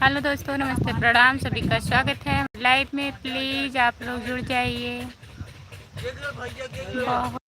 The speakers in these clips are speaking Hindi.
हेलो दोस्तों, नमस्ते, प्रणाम, सभी का स्वागत है लाइव में। प्लीज आप लोग जुड़ जाइए। बहुत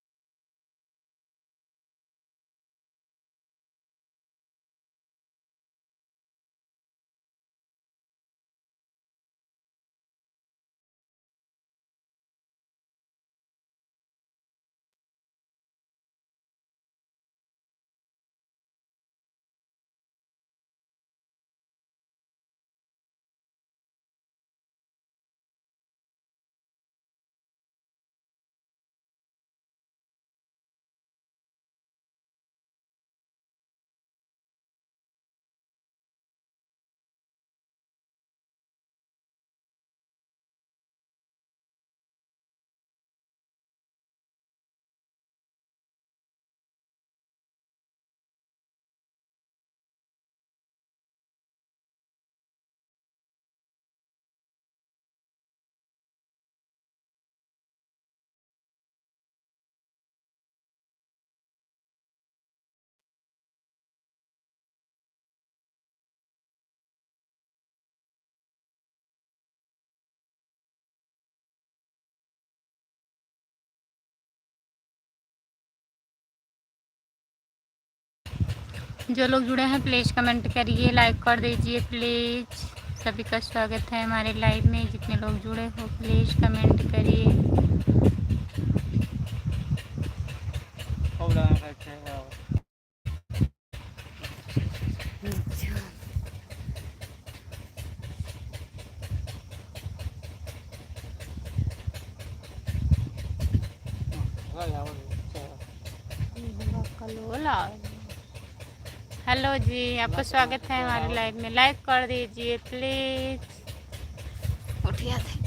जो लोग जुड़े हैं प्लीज़ कमेंट करिए, लाइक कर दीजिए प्लीज़। सभी का स्वागत है हमारे लाइव में। जितने लोग जुड़े हो प्लीज़ कमेंट करिए। हेलो जी, आपका स्वागत है हमारे लाइव में। लाइक कर दीजिए प्लीज़। उठिया थे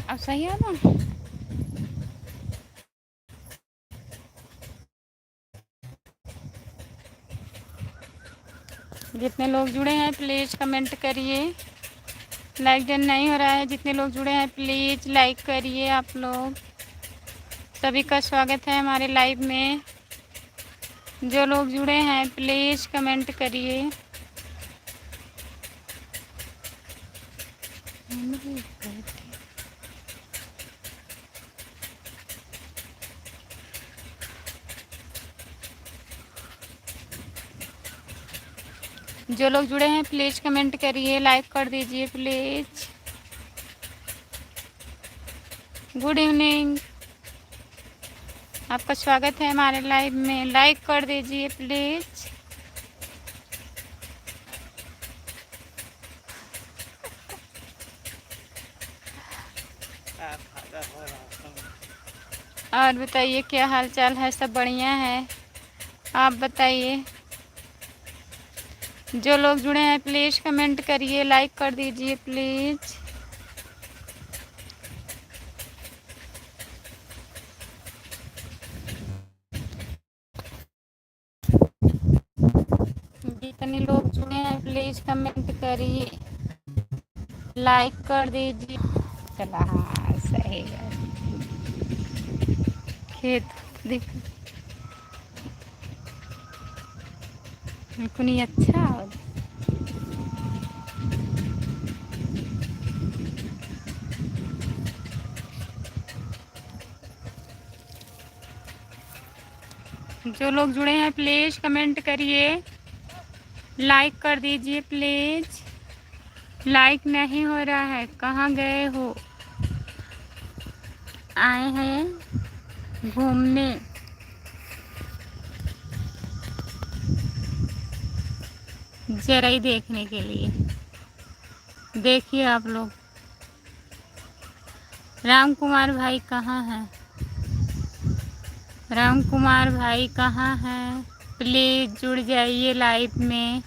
अब सही है ना। जितने लोग जुड़े हैं प्लीज़ कमेंट करिए। लाइक डन नहीं हो रहा है। जितने लोग जुड़े हैं प्लीज़ लाइक करिए आप लोग। सभी का स्वागत है हमारे लाइव में। जो लोग जुड़े हैं प्लीज़ कमेंट करिए। जो लोग जुड़े हैं प्लीज़ कमेंट करिए, लाइक कर दीजिए प्लीज़। गुड इवनिंग, आपका स्वागत है हमारे लाइव में। लाइक कर दीजिए प्लीज़। और बताइए क्या हाल चाल है? सब बढ़िया है? आप बताइए। जो लोग जुड़े हैं प्लीज़ कमेंट करिए, लाइक कर दीजिए प्लीज़। जितने लोग जुड़े हैं प्लीज़ कमेंट करिए, लाइक कर दीजिए। चला, हाँ सही है। खेत देख कुनी अच्छा हो। जो लोग जुड़े हैं प्लीज़ कमेंट करिए, लाइक कर दीजिए प्लीज़। लाइक नहीं हो रहा है, कहाँ गए हो? आए हैं घूमने। जरा ही देखने के लिए। देखिए आप लोग। राम कुमार भाई कहाँ हैं? राम कुमार भाई कहाँ हैं? प्लीज़ जुड़ जाइए लाइव में।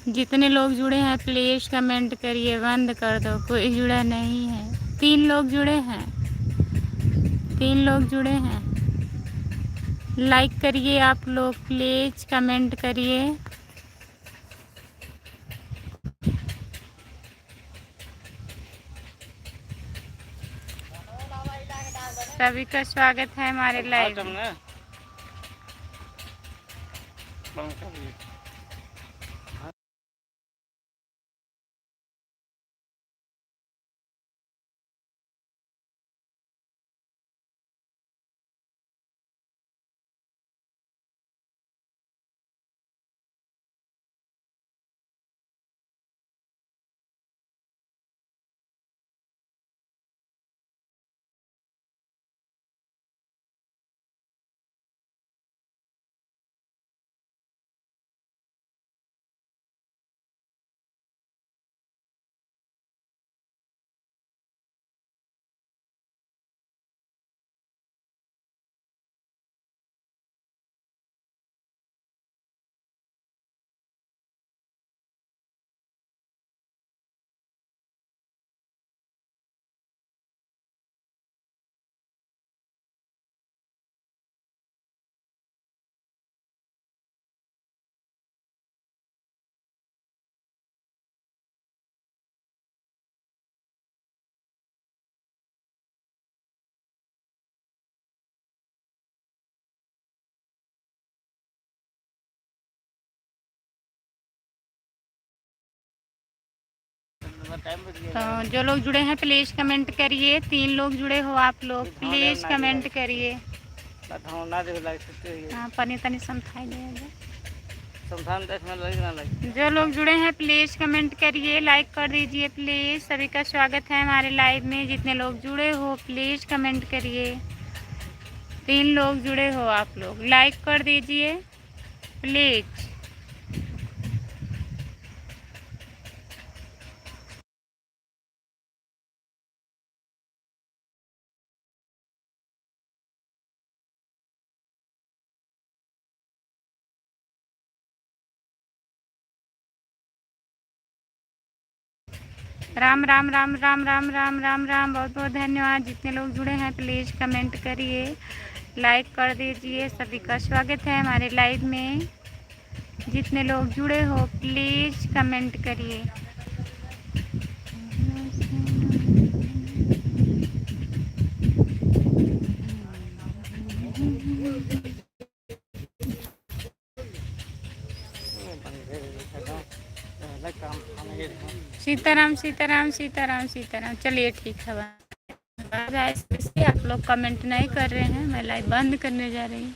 जितने लोग जुड़े हैं प्लीज़ कमेंट करिए। बंद कर दो, कोई जुड़ा नहीं है। 3 लोग जुड़े हैं। 3 लोग जुड़े हैं। लाइक करिए आप लोग प्लीज़, कमेंट करिए। सभी का स्वागत है हमारे लाइव में। बंद करिए। तो जो लोग जुड़े हैं प्लीज़ कमेंट करिए। 3 लोग जुड़े हो आप लोग, प्लीज़ कमेंट करिए। हाँ पानी तनी समझाई दे। जो लोग जुड़े हैं प्लीज़ कमेंट करिए, लाइक कर दीजिए प्लीज़। सभी का स्वागत है हमारे लाइव में। जितने लोग जुड़े हो प्लीज़ कमेंट करिए। 3 लोग जुड़े हो आप लोग, लाइक कर दीजिए प्लीज़। राम राम राम राम राम राम राम राम, बहुत बहुत धन्यवाद। जितने लोग जुड़े हैं प्लीज़ कमेंट करिए, लाइक कर दीजिए। सभी का स्वागत है हमारे लाइव में। जितने लोग जुड़े हो प्लीज़ कमेंट करिए। सीताराम सीताराम सीताराम सीताराम। चलिए ठीक है, आप लोग कमेंट नहीं कर रहे हैं, मैं लाइव बंद करने जा रही हूँ।